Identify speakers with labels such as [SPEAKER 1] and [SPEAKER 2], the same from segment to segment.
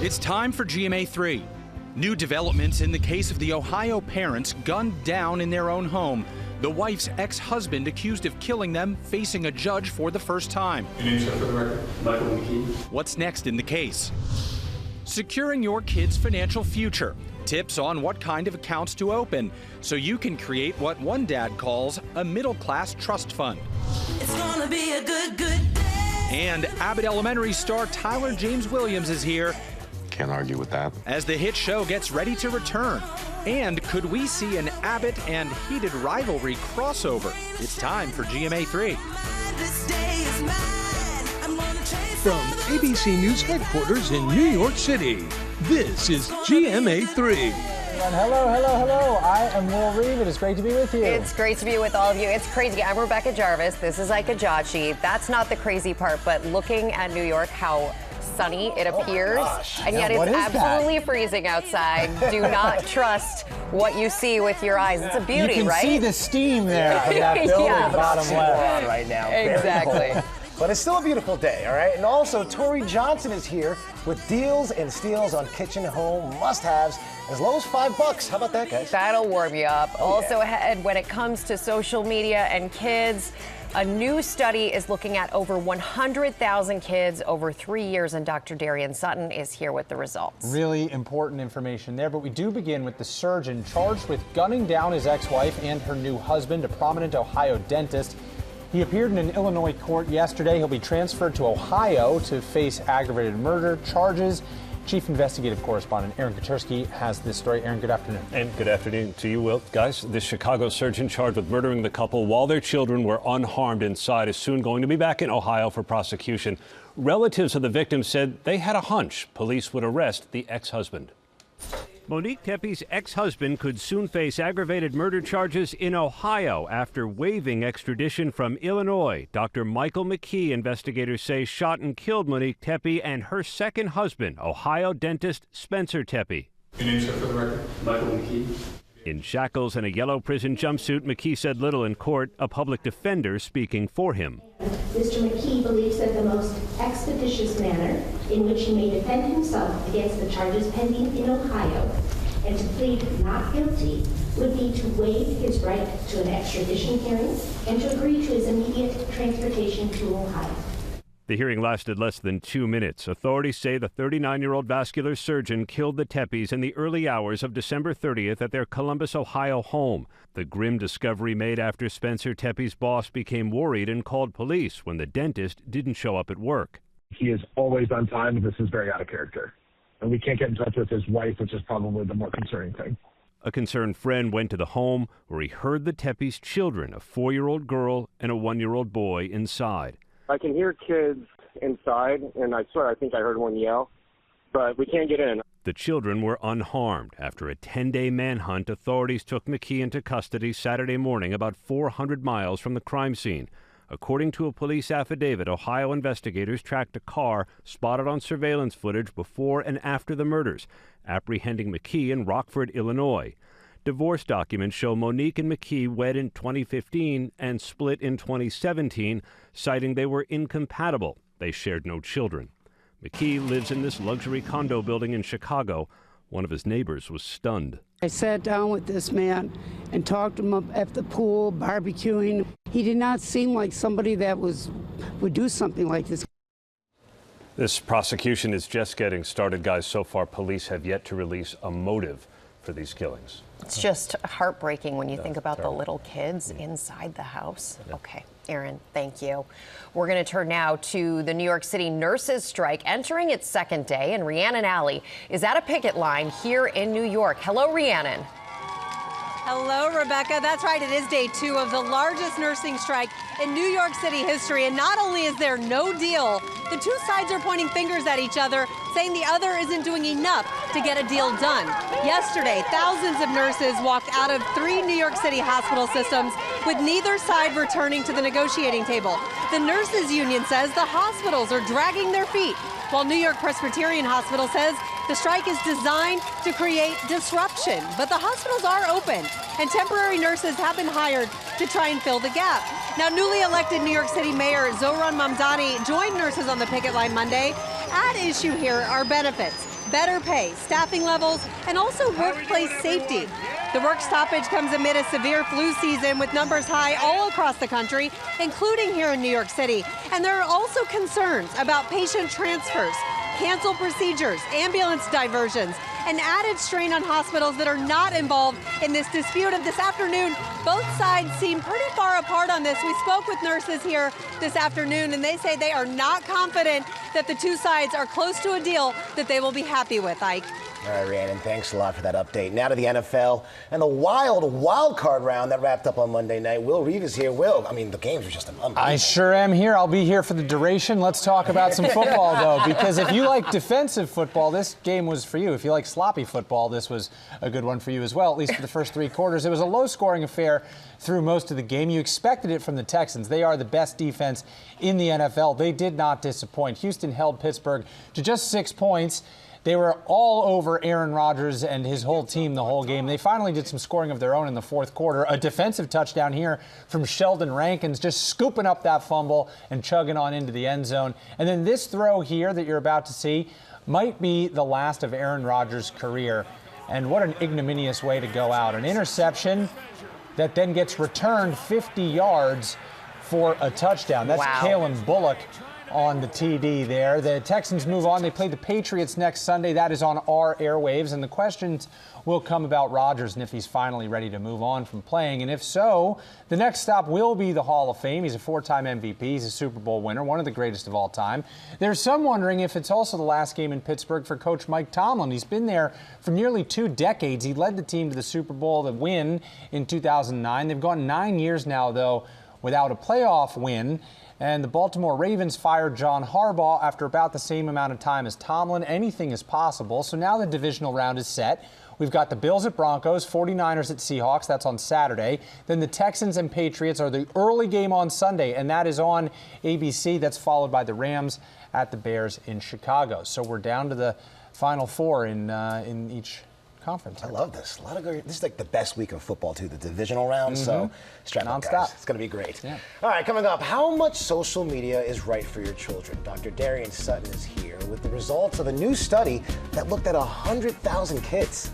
[SPEAKER 1] It's time for GMA3. New developments in the case of the Ohio parents gunned down in their own home. The wife's ex-husband accused of killing them facing a judge for the first time.
[SPEAKER 2] Your name, sir, for the record? Michael McKee.
[SPEAKER 1] What's next in the case? Securing your kid's financial future. Tips on what kind of accounts to open so you can create what one dad calls a middle-class trust fund.
[SPEAKER 3] It's gonna be a good day.
[SPEAKER 1] And Abbott Elementary star Tyler James Williams is here.
[SPEAKER 4] Can't argue with that.
[SPEAKER 1] As the hit show gets ready to return. And could we see an Abbott and heated rivalry crossover? It's time for GMA3.
[SPEAKER 3] This day is mine. I'm gonna chase
[SPEAKER 5] From ABC News headquarters in New York City, this is GMA3.
[SPEAKER 6] Hello. I am Will Reeve. It is great to be with you.
[SPEAKER 7] It's great to be with all of you. It's crazy. I'm Rebecca Jarvis. This is Ika Jachi. That's not the crazy part, but looking at New York, how sunny it appears, and yet it's absolutely freezing outside. Do not trust what you see with your eyes. It's a beauty,
[SPEAKER 6] you can
[SPEAKER 7] right?
[SPEAKER 6] see the steam there from that building bottom left.
[SPEAKER 8] Right now.
[SPEAKER 7] Exactly.
[SPEAKER 8] But it's still a beautiful day, all right? And also, Tori Johnson is here with deals and steals on kitchen and home must-haves as low as $5. How about that, guys?
[SPEAKER 7] That'll warm you up. Also ahead, when it comes to social media and kids, a new study is looking at over 100,000 kids over 3 years, and Dr. Darian Sutton is here with the results.
[SPEAKER 6] Really important information there, but we do begin with the surgeon charged with gunning down his ex-wife and her new husband, a prominent Ohio dentist. He appeared in an Illinois court yesterday. He'll be transferred to Ohio to face aggravated murder charges. Chief Investigative Correspondent Aaron Katersky has this story. Aaron, good afternoon.
[SPEAKER 9] And good afternoon to you, Will. Guys, this Chicago surgeon charged with murdering the couple while their children were unharmed inside is soon going to be back in Ohio for prosecution. Relatives of the victim said they had a hunch police would arrest the ex-husband. Monique Tepe's ex-husband could soon face aggravated murder charges in Ohio after waiving extradition from Illinois. Dr. Michael McKee, investigators say, shot and killed Monique Tepe and her second husband, Ohio dentist Spencer Tepe.
[SPEAKER 2] Your name, sir, for the record? Michael McKee.
[SPEAKER 9] In shackles and a yellow prison jumpsuit, McKee said little in court, a public defender speaking for him.
[SPEAKER 10] Mr. McKee believes that the most expeditious manner in which he may defend himself against the charges pending in Ohio and to plead not guilty would be to waive his right to an extradition hearing and to agree to his immediate transportation to Ohio.
[SPEAKER 9] The hearing lasted less than 2 minutes. Authorities say the 39-year-old vascular surgeon killed the Tepes in the early hours of December 30th at their Columbus, Ohio home. The grim discovery made after Spencer Tepe's boss became worried and called police when the dentist didn't show up at work.
[SPEAKER 11] He is always on time, and this is very out of character. And we can't get in touch with his wife, which is probably the more concerning thing.
[SPEAKER 9] A concerned friend went to the home where he heard the Tepes' children, a 4-year-old girl and a 1-year-old boy, inside.
[SPEAKER 12] I can hear kids inside, and I swear I think I heard one yell, but we can't get in.
[SPEAKER 9] The children were unharmed. After a 10-day manhunt, authorities took McKee into custody Saturday morning about 400 miles from the crime scene. According to a police affidavit, Ohio investigators tracked a car spotted on surveillance footage before and after the murders, apprehending McKee in Rockford, Illinois. Divorce documents show Monique and McKee wed in 2015 and split in 2017, citing they were incompatible. They shared no children. McKee lives in this luxury condo building in Chicago. One of his neighbors was stunned.
[SPEAKER 13] I sat down with this man and talked to him up at the pool, barbecuing. He did not seem like somebody that would do something like this.
[SPEAKER 9] This prosecution is just getting started, guys. So far, police have yet to release a motive for these killings.
[SPEAKER 7] It's just heartbreaking when you think about the little kids inside the house. Okay, Aaron, thank you. We're going to turn now to the New York City nurses' strike entering its second day, and Rhiannon Alley is at a picket line here in New York. Hello, Rhiannon.
[SPEAKER 14] Hello, Rebecca. That's right. It is day 2 of the largest nursing strike in New York City history. And not only is there no deal, the two sides are pointing fingers at each other, saying the other isn't doing enough to get a deal done. Yesterday, thousands of nurses walked out of 3 New York City hospital systems with neither side returning to the negotiating table. The nurses union says the hospitals are dragging their feet, while New York Presbyterian Hospital says the strike is designed to create disruption. But the hospitals are open, and temporary nurses have been hired to try and fill the gap. Now, newly elected New York City Mayor Zohran Mamdani joined nurses on the picket line Monday. At issue here are benefits. better pay, staffing levels, and also workplace safety. The work stoppage comes amid a severe flu season with numbers high all across the country, including here in New York City. And there are also concerns about patient transfers, canceled procedures, ambulance diversions, an added strain on hospitals that are not involved in this dispute. And this afternoon, both sides seem pretty far apart on this. We spoke with nurses here this afternoon, and they say they are not confident that the two sides are close to a deal that they will be happy with, Ike.
[SPEAKER 8] All right, Rhiannon, thanks a lot for that update. Now to the NFL and the wild card round that wrapped up on Monday night. Will Reeve is here. Will, I mean, the games were just unbelievable.
[SPEAKER 6] I sure am here. I'll be here for the duration. Let's talk about some football, though, because if you like defensive football, this game was for you. If you like sloppy football, this was a good one for you as well, at least for the first three quarters. It was a low-scoring affair through most of the game. You expected it from the Texans. They are the best defense in the NFL. They did not disappoint. Houston held Pittsburgh to just 6 points. They were all over Aaron Rodgers and his whole team the whole game. They finally did some scoring of their own in the fourth quarter. A defensive touchdown here from Sheldon Rankins, just scooping up that fumble and chugging on into the end zone. And then this throw here that you're about to see might be the last of Aaron Rodgers' career. And what an ignominious way to go out. An interception that then gets returned 50 yards for a touchdown. That's
[SPEAKER 7] Wow.
[SPEAKER 6] Kalen Bullock on the TD there. The Texans move on. They play the Patriots next Sunday. That is on our airwaves. And the questions will come about Rodgers and if he's finally ready to move on from playing. And if so, the next stop will be the Hall of Fame. He's a four-time MVP. He's a Super Bowl winner, one of the greatest of all time. There's some wondering if it's also the last game in Pittsburgh for Coach Mike Tomlin. He's been there for nearly 2 decades. He led the team to the Super Bowl, the win in 2009. They've gone 9 years now, though, without a playoff win. And the Baltimore Ravens fired John Harbaugh after about the same amount of time as Tomlin. Anything is possible. So now the divisional round is set. We've got the Bills at Broncos, 49ers at Seahawks. That's on Saturday. Then the Texans and Patriots are the early game on Sunday, and that is on ABC. That's followed by the Rams at the Bears in Chicago. So we're down to the Final Four in each conference.
[SPEAKER 8] I love this. This is like the best week of football, too, the divisional round. So strap up, guys. It's going to be great. Yeah. All right, coming up, how much social media is right for your children? Dr. Darian Sutton is here with the results of a new study that looked at 100,000 kids.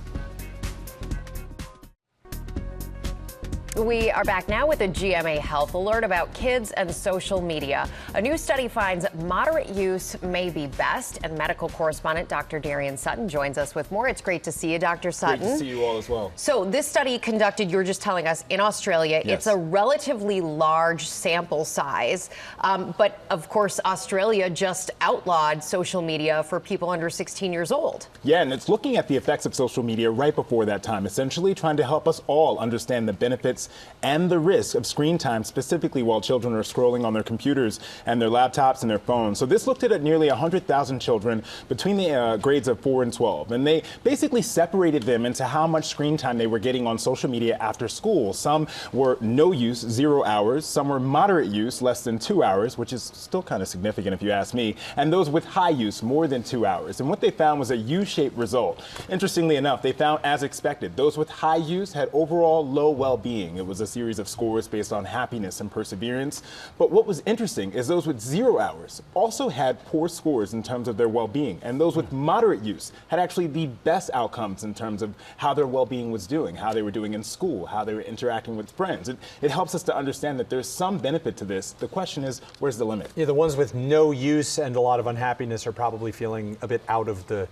[SPEAKER 7] We are back now with a GMA Health alert about kids and social media. A new study finds moderate use may be best, and medical correspondent Dr. Darian Sutton joins us with more. It's great to see you, Dr. Sutton.
[SPEAKER 4] Great to see you all as well.
[SPEAKER 7] So this study conducted, you were just telling us, in Australia.
[SPEAKER 4] Yes.
[SPEAKER 7] It's a relatively large sample size, but of course Australia just outlawed social media for people under 16 years old.
[SPEAKER 4] Yeah, and it's looking at the effects of social media right before that time, essentially trying to help us all understand the benefits and the risk of screen time, specifically while children are scrolling on their computers and their laptops and their phones. So this looked at nearly 100,000 children between the grades of 4 and 12, and they basically separated them into how much screen time they were getting on social media after school. Some were no use, 0 hours. Some were moderate use, less than 2 hours, which is still kind of significant if you ask me, and those with high use, more than 2 hours. And what they found was a U-shaped result. Interestingly enough, they found, as expected, those with high use had overall low well-being. It was a series of scores based on happiness and perseverance. But what was interesting is those with 0 hours also had poor scores in terms of their well-being. And those with moderate use had actually the best outcomes in terms of how their well-being was doing, how they were doing in school, how they were interacting with friends. It helps us to understand that there's some benefit to this. The question is, where's the limit?
[SPEAKER 6] Yeah, the ones with no use and a lot of unhappiness are probably feeling a bit out of the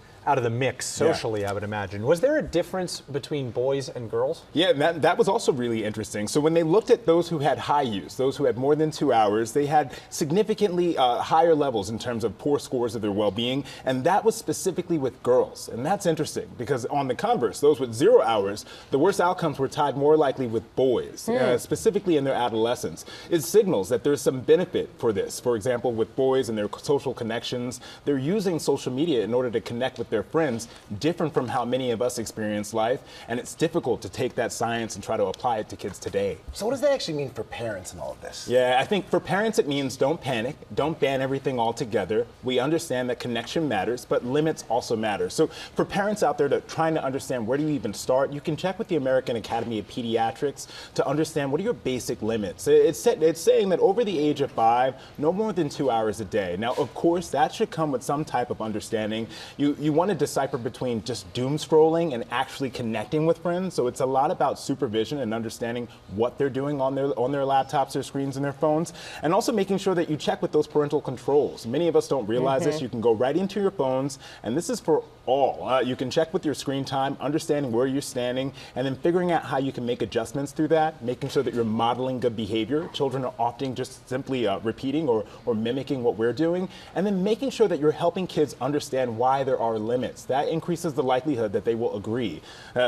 [SPEAKER 6] mix socially, I would imagine. Was there a difference between boys and girls?
[SPEAKER 4] Yeah, that was also really interesting. So when they looked at those who had high use, those who had more than 2 hours, they had significantly higher levels in terms of poor scores of their well-being, and that was specifically with girls. And that's interesting because on the converse, those with 0 hours, the worst outcomes were tied more likely with boys, specifically in their adolescence. It signals that there's some benefit for this. For example, with boys and their social connections, they're using social media in order to connect with their friends, different from how many of us experience life, and it's difficult to take that science and try to apply it to kids today.
[SPEAKER 8] So what does that actually mean for parents in all of this?
[SPEAKER 4] Yeah, I think for parents it means don't panic, don't ban everything altogether. We understand that connection matters, but limits also matter. So for parents out there that trying to understand where do you even start, you can check with the American Academy of Pediatrics to understand what are your basic limits. It's saying that over the age of 5, no more than 2 hours a day. Now, of course, that should come with some type of understanding. You want want to decipher between just doom scrolling and actually connecting with friends. So it's a lot about supervision and understanding what they're doing on their laptops, their screens, and their phones, and also making sure that you check with those parental controls. Many of us don't realize this. You can go right into your phones, and this is for all. You can check with your screen time, understanding where you're standing, and then figuring out how you can make adjustments through that, making sure that you're modeling good behavior. Children are often just simply repeating or mimicking what we're doing, and then making sure that you're helping kids understand why there are limits. That increases the likelihood that they will agree.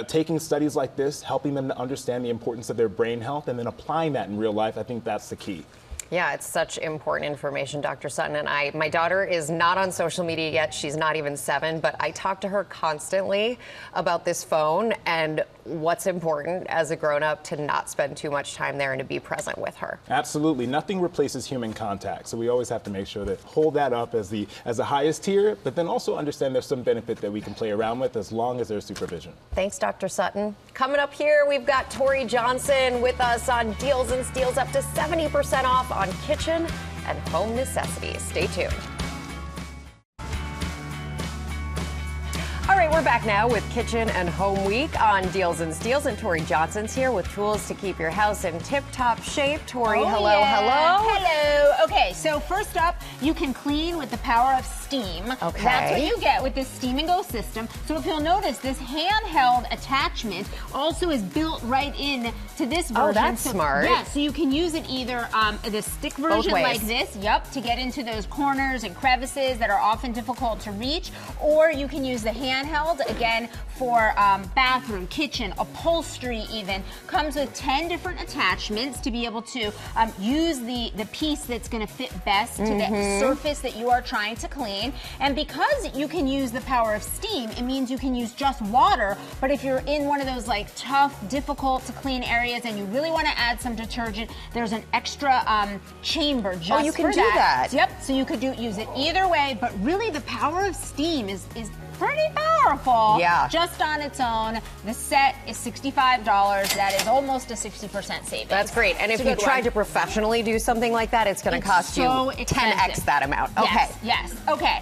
[SPEAKER 4] Taking studies like this, helping them to understand the importance of their brain health, and then applying that in real life, I think that's the key.
[SPEAKER 7] Yeah, it's such important information, Dr. Sutton. And my daughter is not on social media yet. She's not even 7, but I talk to her constantly about this phone and what's important as a grown-up to not spend too much time there and to be present with her.
[SPEAKER 4] Absolutely. Nothing replaces human contact. So we always have to make sure that hold that up as the highest tier, but then also understand there's some benefit that we can play around with as long as there's supervision.
[SPEAKER 7] Thanks, Dr. Sutton. Coming up here, we've got Tori Johnson with us on Deals and Steals, up to 70% off on kitchen and home necessities. Stay tuned. All right, we're back now with Kitchen and Home Week on Deals and Steals, and Tori Johnson's here with tools to keep your house in tip-top shape. Tori, hello.
[SPEAKER 15] Hello. Okay, so first up, you can clean with the power of steam.
[SPEAKER 7] Okay.
[SPEAKER 15] That's what you get with this Steam and Go system. So if you'll notice, this handheld attachment also is built right in to this version.
[SPEAKER 7] Oh, that's smart.
[SPEAKER 15] Yeah, so you can use it either the stick version like this, to get into those corners and crevices that are often difficult to reach, or you can use the handheld, again, for bathroom, kitchen, upholstery even. Comes with 10 different attachments to be able to use the piece that's going to fit best to the surface that you are trying to clean. And because you can use the power of steam, it means you can use just water, but if you're in one of those like tough, difficult to clean areas and you really want to add some detergent, there's an extra chamber just for that.
[SPEAKER 7] Oh, you can do that.
[SPEAKER 15] Yep, so you could use it either way, but really the power of steam is pretty powerful.
[SPEAKER 7] Yeah.
[SPEAKER 15] Just on its own. The set is $65. That is almost a 60% savings.
[SPEAKER 7] That's great. And if you tried to professionally do something like that, it's going to cost you 10x that amount. Okay.
[SPEAKER 15] Yes. Okay.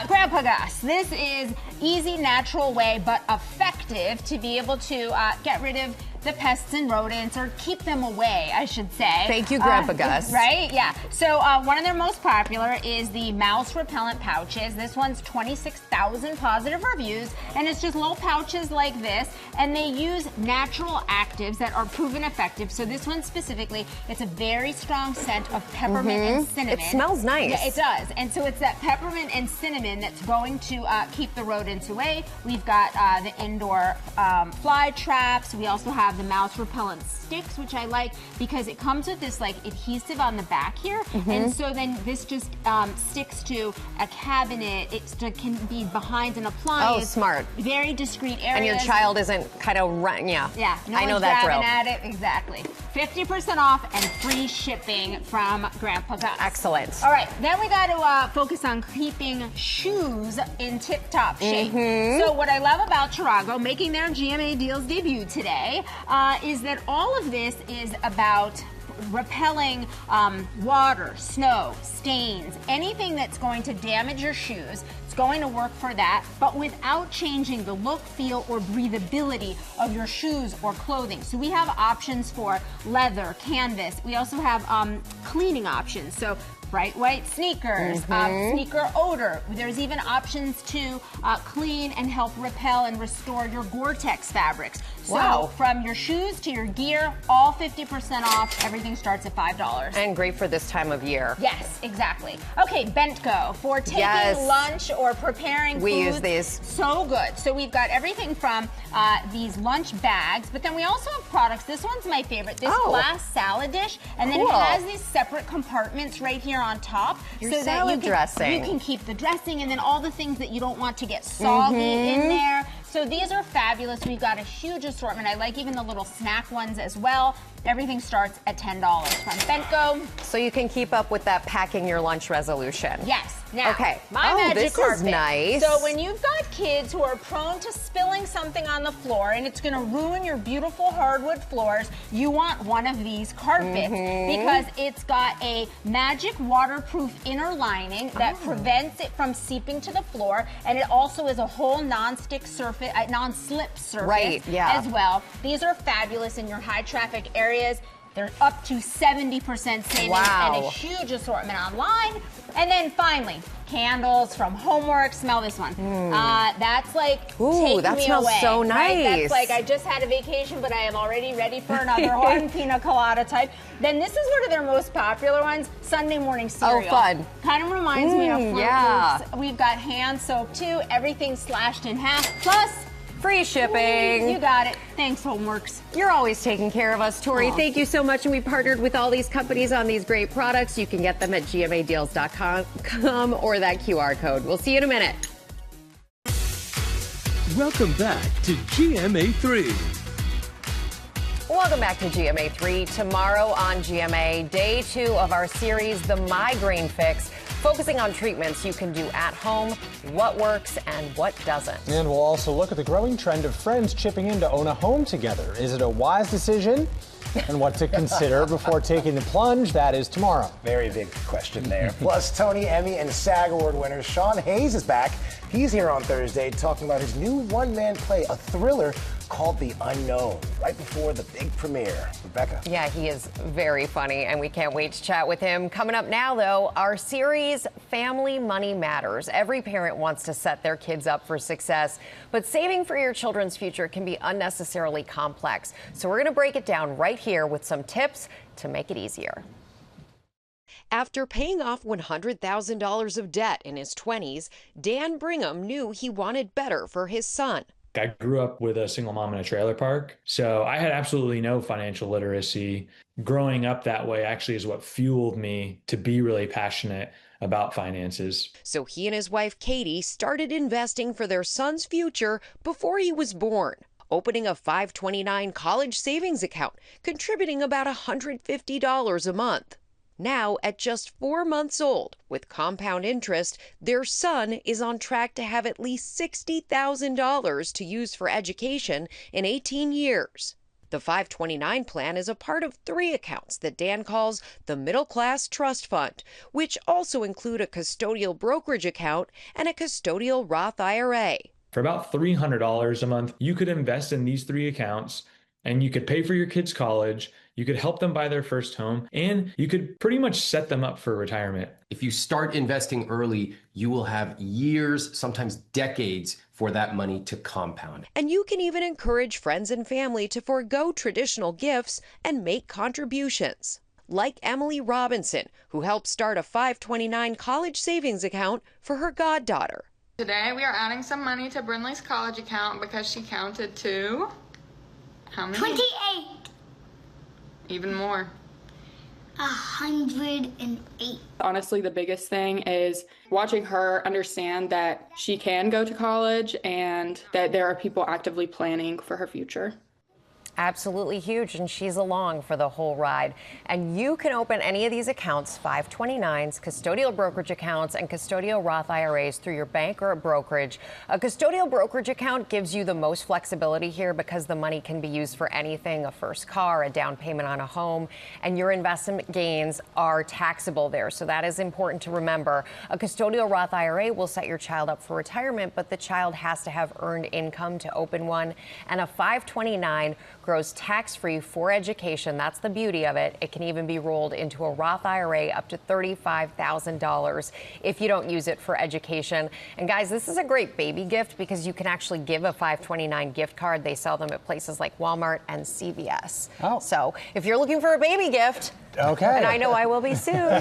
[SPEAKER 15] Grandpa Gus, this is easy, natural way, but effective to be able to get rid of the pests and rodents, or keep them away, I should say.
[SPEAKER 7] Thank you, Grandpa Gus.
[SPEAKER 15] Right? Yeah. So one of their most popular is the mouse repellent pouches. This one's 26,000 positive reviews, and it's just little pouches like this, and they use natural actives that are proven effective. So this one specifically, it's a very strong scent of peppermint and cinnamon.
[SPEAKER 7] It smells nice.
[SPEAKER 15] Yeah, it does. And so it's that peppermint and cinnamon that's going to keep the rodents away. We've got the indoor fly traps. We also have the mouse repellent sticks, which I like because it comes with this like adhesive on the back here, and so then this just sticks to a cabinet. It can be behind an appliance.
[SPEAKER 7] Oh, smart.
[SPEAKER 15] Very discreet areas.
[SPEAKER 7] And your child isn't kind of
[SPEAKER 15] Yeah, no
[SPEAKER 7] I know
[SPEAKER 15] one's
[SPEAKER 7] that drill.
[SPEAKER 15] grabbing at it. Exactly. 50% off and free shipping from Grandpa Gus.
[SPEAKER 7] Excellent.
[SPEAKER 15] All right, then we got to focus on keeping shoes in tip-top shape. So what I love about Tarago making their GMA Deals debut today is that all of this is about repelling water, snow, stains, anything that's going to damage your shoes. It's going to work for that, but without changing the look, feel, or breathability of your shoes or clothing. So we have options for leather, canvas. We also have cleaning options. So bright white sneakers, sneaker odor. There's even options to clean and help repel and restore your Gore-Tex fabrics. So from your shoes to your gear, all 50% off. Everything starts at $5.
[SPEAKER 7] And great for this time of year.
[SPEAKER 15] Yes, exactly. Okay, Bentco for taking lunch or preparing food.
[SPEAKER 7] We use these.
[SPEAKER 15] So good. So we've got everything from these lunch bags, but then we also have products. This one's my favorite. This glass salad dish, and then it has these separate compartments right here on top.
[SPEAKER 7] Your
[SPEAKER 15] so
[SPEAKER 7] salad
[SPEAKER 15] that
[SPEAKER 7] dressing.
[SPEAKER 15] you can keep the dressing and then all the things that you don't want to get soggy in there. So these are fabulous. We've got a huge assortment. I like even the little snack ones as well. Everything starts at $10 from Bentco.
[SPEAKER 7] So you can keep up with that packing your lunch resolution.
[SPEAKER 15] Yes. Now,
[SPEAKER 7] okay.
[SPEAKER 15] my magic
[SPEAKER 7] this
[SPEAKER 15] carpet.
[SPEAKER 7] Is nice.
[SPEAKER 15] So when you've got kids who are prone to spilling something on the floor and it's going to ruin your beautiful hardwood floors, you want one of these carpets because it's got a magic waterproof inner lining that prevents it from seeping to the floor, and it also is a whole non-slip surface as well. These are fabulous in your high traffic areas. They're up to 70% savings and a huge assortment online. And then finally, candles from Homework. Smell this one. That's like taking
[SPEAKER 7] that
[SPEAKER 15] me
[SPEAKER 7] smells
[SPEAKER 15] away.
[SPEAKER 7] so nice.
[SPEAKER 15] Right? That's like I just had a vacation, but I am already ready for another one, pina colada type. Then this is one of their most popular ones, Sunday morning cereal.
[SPEAKER 7] Oh, fun.
[SPEAKER 15] Kind of reminds me of Fruit Loops. We've got hand soap too. Everything slashed in half. Plus,
[SPEAKER 7] free shipping.
[SPEAKER 15] You got it. Thanks, Homeworks.
[SPEAKER 7] You're always taking care of us, Tori. Thank you so much. And we partnered with all these companies on these great products. You can get them at GMAdeals.com or that QR code. We'll see you in a minute.
[SPEAKER 5] Welcome back to GMA3.
[SPEAKER 7] Welcome back to GMA3. Tomorrow on GMA, day 2 of our series, The Migraine Fix, focusing on treatments you can do at home, what works and what doesn't.
[SPEAKER 6] And we'll also look at the growing trend of friends chipping in to own a home together. Is it a wise decision? And what to consider before taking the plunge? That is tomorrow.
[SPEAKER 8] Very big question there. Plus, Tony, Emmy, and SAG Award winner Sean Hayes is back. He's here on Thursday talking about his new one-man play, a thriller called The Unknown, right before the big premiere. Rebecca.
[SPEAKER 7] Yeah, he is very funny, and we can't wait to chat with him. Coming up now, though, our series, Family Money Matters. Every parent wants to set their kids up for success, but saving for your children's future can be unnecessarily complex. So we're going to break it down right here with some tips to make it easier. After paying off $100,000 of debt in his 20s, Dan Brigham knew he wanted better for his son.
[SPEAKER 16] I grew up with a single mom in a trailer park, so I had absolutely no financial literacy. Growing up that way actually is what fueled me to be really passionate about finances.
[SPEAKER 7] So he and his wife, Katie, started investing for their son's future before he was born, opening a 529 college savings account, contributing about $150 a month. Now, at just 4 months old, with compound interest, their son is on track to have at least $60,000 to use for education in 18 years. The 529 plan is a part of 3 accounts that Dan calls the Middle Class Trust Fund, which also include a custodial brokerage account and a custodial Roth IRA.
[SPEAKER 16] For about $300 a month, you could invest in these 3 accounts, and you could pay for your kids' college, you could help them buy their first home, and you could pretty much set them up for retirement.
[SPEAKER 17] If you start investing early, you will have years, sometimes decades, for that money to compound.
[SPEAKER 7] And you can even encourage friends and family to forego traditional gifts and make contributions. Like Emily Robinson, who helped start a 529 college savings account for her goddaughter.
[SPEAKER 18] Today we are adding some money to Brinley's college account because she counted to... how many?
[SPEAKER 19] 28.
[SPEAKER 18] Even more.
[SPEAKER 19] 108.
[SPEAKER 20] Honestly, the biggest thing is watching her understand that she can go to college and that there are people actively planning for her future.
[SPEAKER 7] Absolutely huge, and she's along for the whole ride. And you can open any of these accounts, 529s, custodial brokerage accounts, and custodial Roth IRAs through your bank or a brokerage. A custodial brokerage account gives you the most flexibility here because the money can be used for anything, a first car, a down payment on a home, and your investment gains are taxable there. So that is important to remember. A custodial Roth IRA will set your child up for retirement, but the child has to have earned income to open one. And a 529 grows tax-free for education. That's the beauty of it. It can even be rolled into a Roth IRA up to $35,000 if you don't use it for education. And guys, this is a great baby gift because you can actually give a 529 gift card. They sell them at places like Walmart and CVS. Oh. So if you're looking for a baby gift,
[SPEAKER 6] okay.
[SPEAKER 7] And I know I will be soon.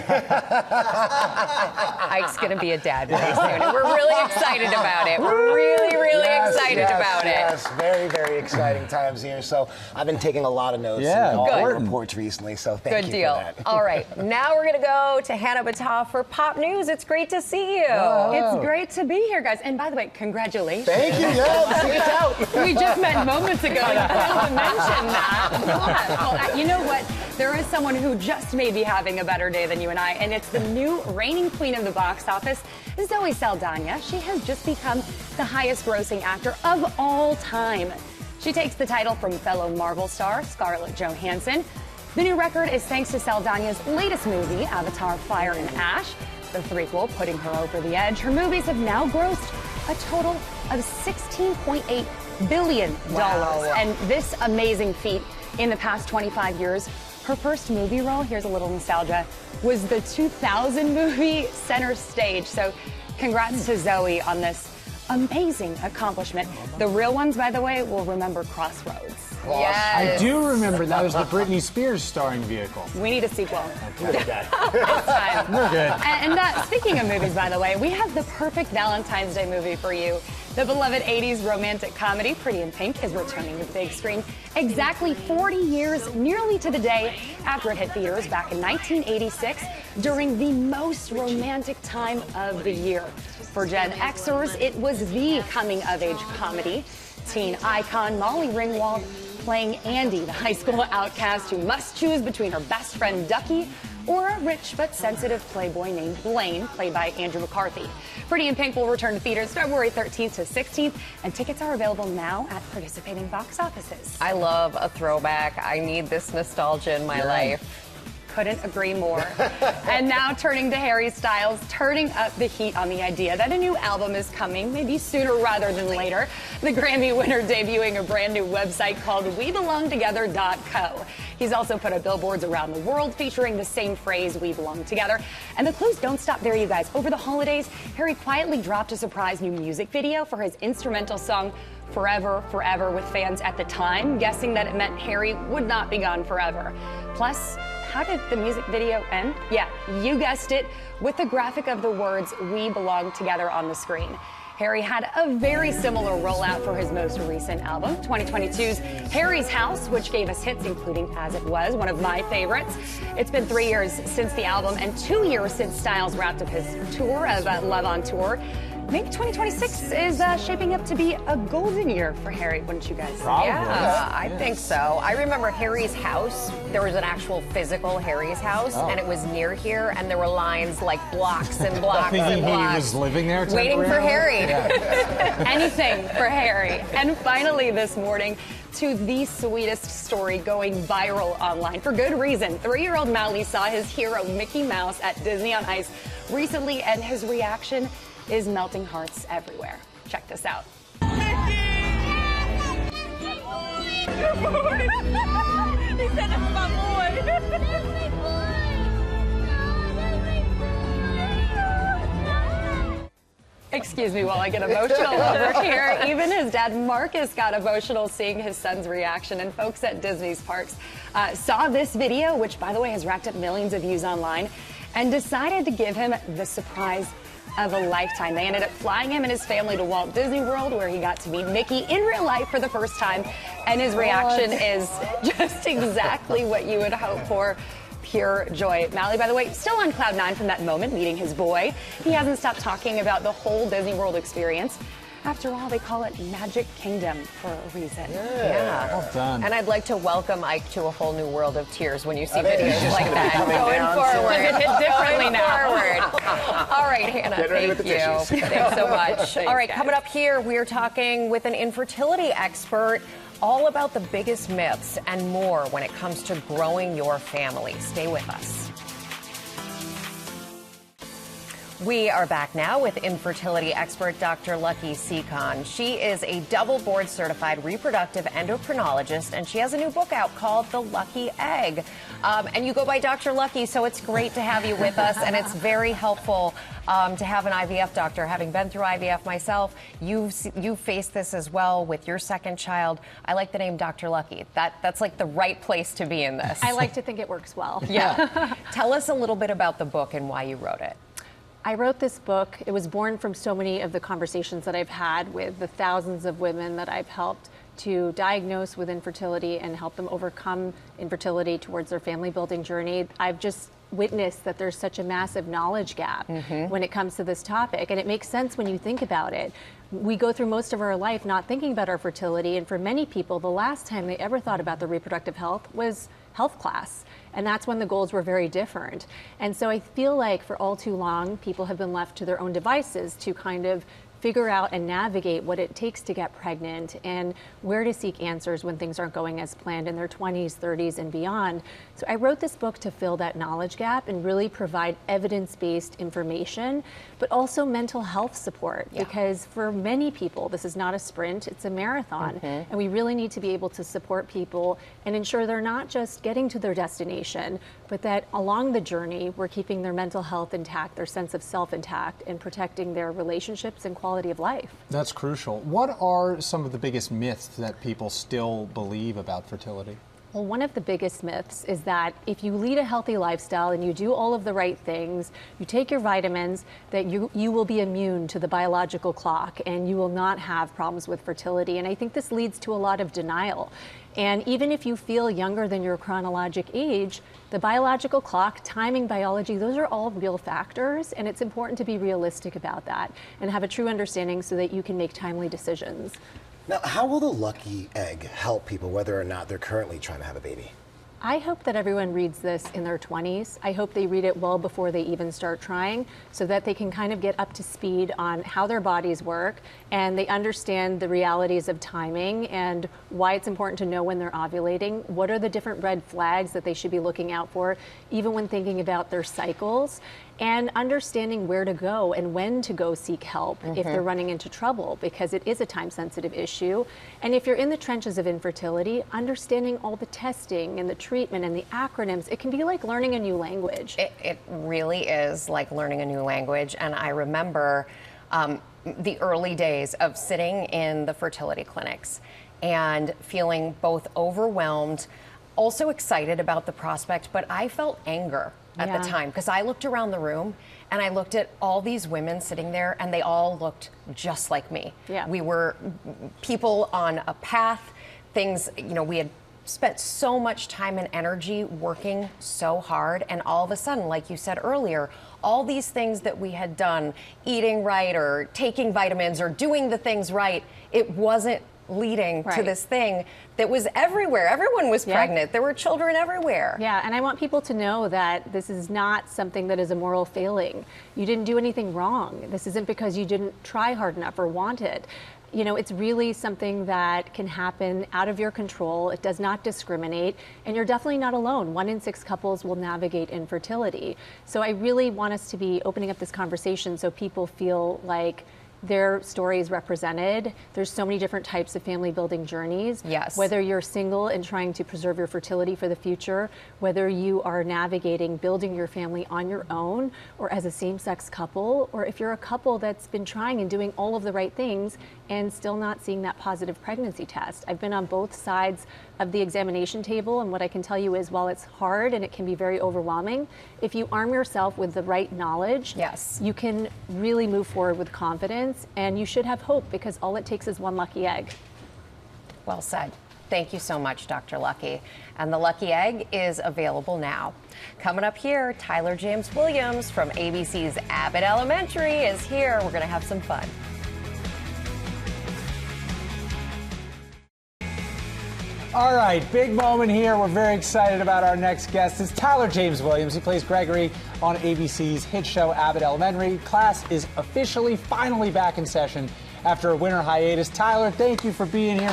[SPEAKER 7] Ike's going to be a dad very soon, and we're really excited about it. We're really, really excited about it.
[SPEAKER 8] Yes, very, very exciting times here. So I've been taking a lot of notes
[SPEAKER 6] Yeah,
[SPEAKER 8] and all
[SPEAKER 7] good.
[SPEAKER 8] the reports recently, so thank you
[SPEAKER 7] deal.
[SPEAKER 8] for that.
[SPEAKER 7] All right, now we're going to go to Hannah Batah for Pop News. It's great to see you.
[SPEAKER 21] It's great to be here, guys. And by the way, congratulations.
[SPEAKER 8] Thank you. Yeah, see it out.
[SPEAKER 21] We just met moments ago. You failed to mention that. Well, you know what? there is someone who just may be having a better day than you and I, and it's the new reigning queen of the box office, Zoe Saldana. She has just become the highest grossing actor of all time. She takes the title from fellow Marvel star Scarlett Johansson. The new record is thanks to Saldana's latest movie, Avatar: Fire and Ash, the threequel putting her over the edge. Her movies have now grossed a total of $16.8 billion. Wow. And this amazing feat in the past 25 years, her first movie role, here's a little nostalgia, was the 2000 movie Center Stage. So congrats to Zoe on this amazing accomplishment. The real ones, by the way, will remember Crossroads.
[SPEAKER 6] Yes. I do remember that was the Britney Spears starring vehicle.
[SPEAKER 21] We need a sequel.
[SPEAKER 6] Okay.
[SPEAKER 21] It's time.
[SPEAKER 6] We're good.
[SPEAKER 21] And speaking of movies, by the way, we have the perfect Valentine's Day movie for you. The beloved 80s romantic comedy Pretty in Pink is returning to the big screen exactly 40 years, nearly to the day after it hit theaters back in 1986 during the most romantic time of the year. For Gen Xers, it was the coming-of-age comedy. Teen icon Molly Ringwald playing Andy, the high school outcast who must choose between her best friend Ducky or a rich but sensitive playboy named Blaine, played by Andrew McCarthy. Pretty in Pink will return to theaters February 13th to 16th, and tickets are available now at participating box offices.
[SPEAKER 7] I love a throwback. I need this nostalgia in my life.
[SPEAKER 21] Couldn't agree more. And now turning to Harry Styles, turning up the heat on the idea that a new album is coming, maybe sooner rather than later. The Grammy winner debuting a brand new website called WeBelongTogether.co. He's also put up billboards around the world featuring the same phrase, "We belong together." And the clues don't stop there, you guys. Over the holidays, Harry quietly dropped a surprise new music video for his instrumental song Forever, Forever, with fans at the time guessing that it meant Harry would not be gone forever. Plus, how did the music video end? Yeah, you guessed it, with the graphic of the words "We belong together" on the screen. Harry had a very similar rollout for his most recent album, 2022's Harry's House, which gave us hits including As It Was, one of my favorites. It's been 3 years since the album and 2 years since Styles wrapped up his tour of Love on Tour. Maybe 2026 is shaping up to be a golden year for Harry, wouldn't you guys?
[SPEAKER 7] Probably. Yeah, I think so. I remember Harry's house. There was an actual physical Harry's house, and it was near here, and there were lines like blocks and blocks and blocks.
[SPEAKER 6] He was living there
[SPEAKER 7] waiting for Harry.
[SPEAKER 21] Yeah. Anything for Harry. And finally this morning, to the sweetest story going viral online for good reason. 3-year-old Mally saw his hero Mickey Mouse at Disney on Ice recently, and his reaction is melting hearts everywhere. Check this out. Excuse me while I get emotional over here. Even his dad Marcus got emotional seeing his son's reaction, and folks at Disney's parks saw this video, which by the way has racked up millions of views online, and decided to give him the surprise of a lifetime. They ended up flying him and his family to Walt Disney World, where he got to meet Mickey in real life for the first time, and his reaction is just exactly what you would hope for. Pure joy. Mally, by the way, still on cloud 9 from that moment meeting his boy. He hasn't stopped talking about the whole Disney World experience. After all, they call it Magic Kingdom for a reason.
[SPEAKER 7] Yeah.
[SPEAKER 6] Well done.
[SPEAKER 7] And I'd like to welcome Ike to a whole new world of tears when you see videos like that. Going forward.
[SPEAKER 21] Does it hit differently now?
[SPEAKER 7] Forward. All right, Hannah, thank you. Thanks so much. All right, coming up here, we're talking with an infertility expert all about the biggest myths and more when it comes to growing your family. Stay with us. We are back now with infertility expert Dr. Lucky Sekhon. She is a double board certified reproductive endocrinologist, and she has a new book out called The Lucky Egg. And you go by Dr. Lucky, so it's great to have you with us, and it's very helpful to have an IVF doctor. Having been through IVF myself, you've faced this as well with your second child. I like the name Dr. Lucky. That's like the right place to be in this.
[SPEAKER 21] I like to think it works well.
[SPEAKER 7] Yeah. Tell us a little bit about the book and why you wrote it.
[SPEAKER 21] I wrote this book. It was born from so many of the conversations that I've had with the thousands of women that I've helped to diagnose with infertility and help them overcome infertility towards their family building journey. I've just witnessed that there's such a massive knowledge gap when it comes to this topic, and it makes sense when you think about it. We go through most of our life not thinking about our fertility, and for many people, the last time they ever thought about their reproductive health was
[SPEAKER 19] health class. And that's when the goals were very different. And so I feel like for all too long, people have been left to their own devices to kind of figure out and navigate what it takes to get pregnant and where to seek answers when things aren't going as planned in their 20s, 30s, and beyond. So I wrote this book to fill that knowledge gap and really provide evidence-based information, but also mental health support, because for many people, this is not a sprint, it's a marathon. And we really need to be able to support people and ensure they're not just getting to their destination, but that along the journey, we're keeping their mental health intact, their sense of self intact, and protecting their relationships and quality of life.
[SPEAKER 6] That's crucial. What are some of the biggest myths that people still believe about fertility?
[SPEAKER 19] Well, one of the biggest myths is that if you lead a healthy lifestyle and you do all of the right things, you take your vitamins, that you will be immune to the biological clock and you will not have problems with fertility. And I think this leads to a lot of denial. And even if you feel younger than your chronologic age, the biological clock, timing, biology, those are all real factors. And it's important to be realistic about that and have a true understanding so that you can make timely decisions.
[SPEAKER 8] Now, how will the lucky egg help people, whether or not they're currently trying to have a baby?
[SPEAKER 19] I hope that everyone reads this in their 20s. I hope they read it well before they even start trying so that they can kind of get up to speed on how their bodies work and they understand the realities of timing and why it's important to know when they're ovulating. What are the different red flags that they should be looking out for, even when thinking about their cycles, and understanding where to go and when to go seek help if they're running into trouble, because it is a time-sensitive issue. And if you're in the trenches of infertility, understanding all the testing and the treatment and the acronyms, it can be like learning a new language.
[SPEAKER 7] It really is like learning a new language. And I remember the early days of sitting in the fertility clinics and feeling both overwhelmed, also excited about the prospect, but I felt anger at the time because I looked around the room and I looked at all these women sitting there and they all looked just like me. We were people on a path, things, you know, we had spent so much time and energy working so hard, and all of a sudden, like you said earlier, all these things that we had done, eating right or taking vitamins or doing the things right, it wasn't leading to this thing that was everywhere. Everyone was pregnant. There were children everywhere.
[SPEAKER 19] Yeah, and I want people to know that this is not something that is a moral failing. You didn't do anything wrong. This isn't because you didn't try hard enough or want it. You know, it's really something that can happen out of your control. It does not discriminate, and you're definitely not alone. 1 in 6 couples will navigate infertility. So I really want us to be opening up this conversation so people feel like their story is represented. There's so many different types of family building journeys.
[SPEAKER 7] Yes.
[SPEAKER 19] Whether you're single and trying to preserve your fertility for the future, whether you are navigating building your family on your own or as a same-sex couple, or if you're a couple that's been trying and doing all of the right things and still not seeing that positive pregnancy test. I've been on both sides of the examination table, and what I can tell you is while it's hard and it can be very overwhelming, if you arm yourself with the right knowledge, you can really move forward with confidence, and you should have hope because all it takes is one lucky egg.
[SPEAKER 7] Well said. Thank you so much, Dr. Lucky. And the lucky egg is available now. Coming up here, Tyler James Williams from ABC's Abbott Elementary is here. We're going to have some fun.
[SPEAKER 6] All right, big moment here. We're very excited about our next guest. It's Tyler James Williams. He plays Gregory on ABC's hit show Abbott Elementary. Class is officially, finally back in session after a winter hiatus. Tyler, thank you for being here.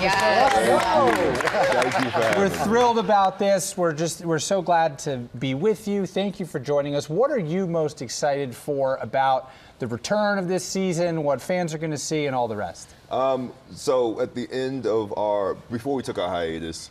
[SPEAKER 6] We're thrilled about this. We're so glad to be with you. Thank you for joining us. What are you most excited for about the return of this season, what fans are going to see, and all the rest?
[SPEAKER 22] So at the end of before we took our hiatus,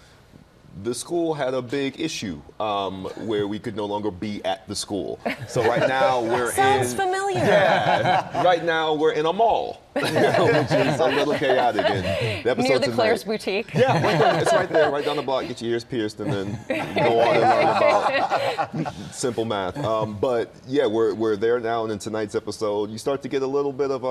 [SPEAKER 22] the school had a big issue where we could no longer be at the school. So right now we're
[SPEAKER 7] Sounds familiar.
[SPEAKER 22] Yeah, right now we're in a mall, which is a little chaotic. And the
[SPEAKER 7] Near the Claire's Boutique.
[SPEAKER 22] Yeah, right there. It's right there, right down the block. Get your ears pierced and then go on and learn about simple math. But yeah, we're there now, and in tonight's episode, you start to get a little bit of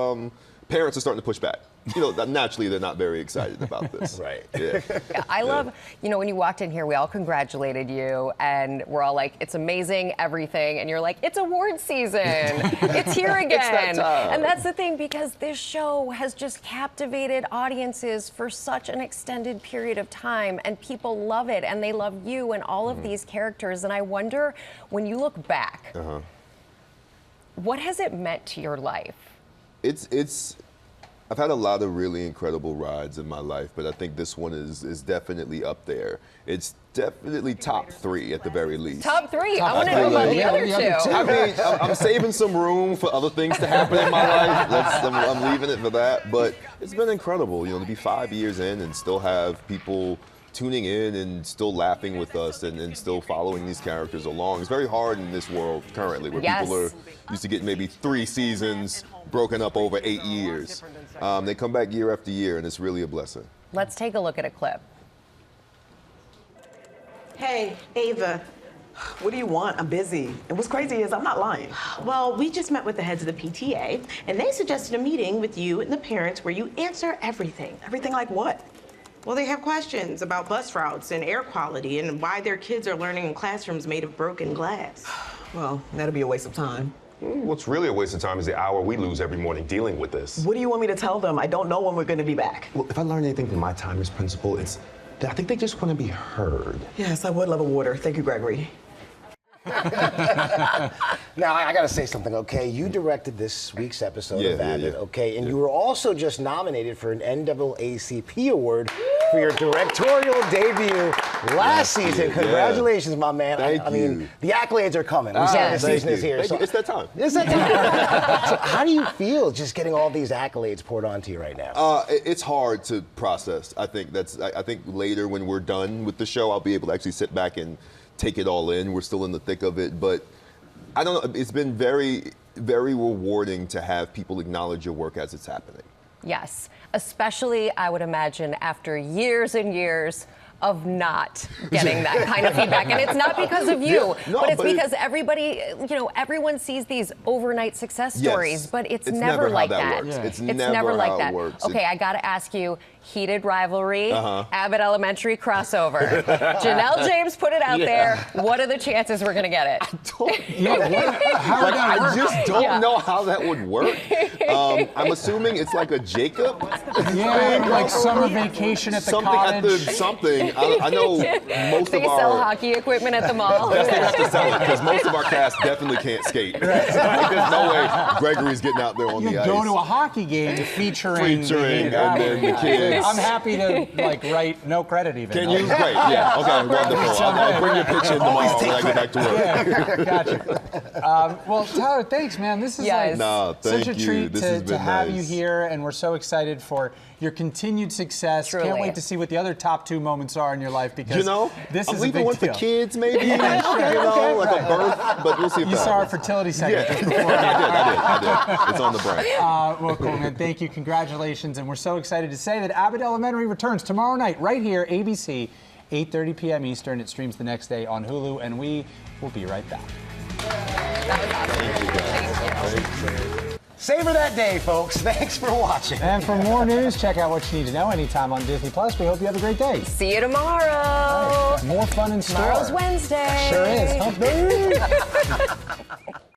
[SPEAKER 22] parents are starting to push back. You know, naturally they're not very excited about this.
[SPEAKER 8] Right.
[SPEAKER 22] Yeah.
[SPEAKER 7] Yeah, I love, you know, when you walked in here, we all congratulated you, and we're all like, it's amazing, everything. And you're like, it's award season. It's here again.
[SPEAKER 22] It's that time.
[SPEAKER 7] And that's the thing, because this show has just captivated audiences for such an extended period of time, and people love it, and they love you and all of these characters. And I wonder, when you look back, what has it meant to your life?
[SPEAKER 22] I've had a lot of really incredible rides in my life, but I think this one is definitely up there. It's definitely top 3 at the very least.
[SPEAKER 7] Top 3? I want to know about the other 2.
[SPEAKER 22] I mean, I'm saving some room for other things to happen in my life. I'm leaving it for that, but it's been incredible, you know, to be 5 years in and still have people tuning in and still laughing with us and still following these characters along. It's very hard in this world currently where people are used to get maybe 3 seasons broken up over 8 years. They come back year after year, and it's really a blessing.
[SPEAKER 7] Let's take a look at a clip.
[SPEAKER 1] Hey, Ava. What do you want? I'm busy. And what's crazy is I'm not lying.
[SPEAKER 3] Well, we just met with the heads of the PTA, and they suggested a meeting with you and the parents where you answer everything.
[SPEAKER 1] Everything like what?
[SPEAKER 3] Well, they have questions about bus routes and air quality and why their kids are learning in classrooms made of broken glass.
[SPEAKER 1] Well, that'll be a waste of time.
[SPEAKER 23] What's really a waste of time is the hour we lose every morning dealing with this.
[SPEAKER 1] What do you want me to tell them? I don't know when we're going to be back.
[SPEAKER 23] Well, if I learned anything from my time as principal, it's that I think they just want to be heard.
[SPEAKER 1] Yes, I would love a water. Thank you, Gregory.
[SPEAKER 8] Now, I got to say something, okay? You directed this week's episode of Abbott, okay? And you were also just nominated for an NAACP award for your directorial debut last season. Congratulations, my man. I mean, the accolades are coming. We saw this business here. So
[SPEAKER 22] it's that time.
[SPEAKER 8] It's that time. So how do you feel just getting all these accolades poured onto you right now?
[SPEAKER 22] It's hard to process. I think later when we're done with the show, I'll be able to actually sit back and take it all in. We're still in the thick of it, but I don't know. It's been very, very rewarding to have people acknowledge your work as it's happening.
[SPEAKER 7] Yes, especially, I would imagine, after years and years of not getting that kind of feedback. And it's not because of you, but it's because everybody, you know, everyone sees these overnight success stories, but it's never like that.
[SPEAKER 22] It's
[SPEAKER 7] never like
[SPEAKER 22] how
[SPEAKER 7] that.
[SPEAKER 22] it works.
[SPEAKER 7] Okay, I got to ask you, heated rivalry, Abbott Elementary crossover. Janelle James put it out there. What are the chances we're going to get it?
[SPEAKER 22] I just don't know how that would work. I'm assuming it's like a Jacob.
[SPEAKER 6] Like summer vacation at the cottage.
[SPEAKER 22] Something. I know most
[SPEAKER 7] they
[SPEAKER 22] of our...
[SPEAKER 7] sell hockey equipment at the mall.
[SPEAKER 22] Yes, they have to sell it, because most of our cast definitely can't skate. There's no way Gregory's getting out there on the ice.
[SPEAKER 6] You go to a hockey game featuring
[SPEAKER 22] and then the kids.
[SPEAKER 6] I'm happy to write no credit even.
[SPEAKER 22] Can you? Great, yeah. Okay, wonderful. I'll bring your pitch in tomorrow when I get back to work.
[SPEAKER 6] Yeah, gotcha. Well, Tyler, thanks, man. This is such a treat to have you here, and we're so excited for your continued success.
[SPEAKER 7] Truly.
[SPEAKER 6] Can't wait to see what the other top 2 moments are in your life, because this
[SPEAKER 22] I'm
[SPEAKER 6] is a
[SPEAKER 22] leaving
[SPEAKER 6] big
[SPEAKER 22] one
[SPEAKER 6] deal.
[SPEAKER 22] for kids, maybe. Like a birth, but we'll see if
[SPEAKER 6] you
[SPEAKER 22] that
[SPEAKER 6] saw our
[SPEAKER 22] happens.
[SPEAKER 6] fertility segment just before.
[SPEAKER 22] I did. It's on the brain.
[SPEAKER 6] Well, cool, man. Thank you. Congratulations. And we're so excited to say that Abbott Elementary returns tomorrow night right here, ABC, 8:30 p.m. Eastern. It streams the next day on Hulu, and we will be right back.
[SPEAKER 8] Savor that day, folks. Thanks for watching.
[SPEAKER 6] And for more news, check out What You Need to Know anytime on Disney+. We hope you have a great day.
[SPEAKER 7] See you tomorrow.
[SPEAKER 6] More fun in store.
[SPEAKER 7] Tomorrow's Wednesday.
[SPEAKER 6] Sure is. Hump day.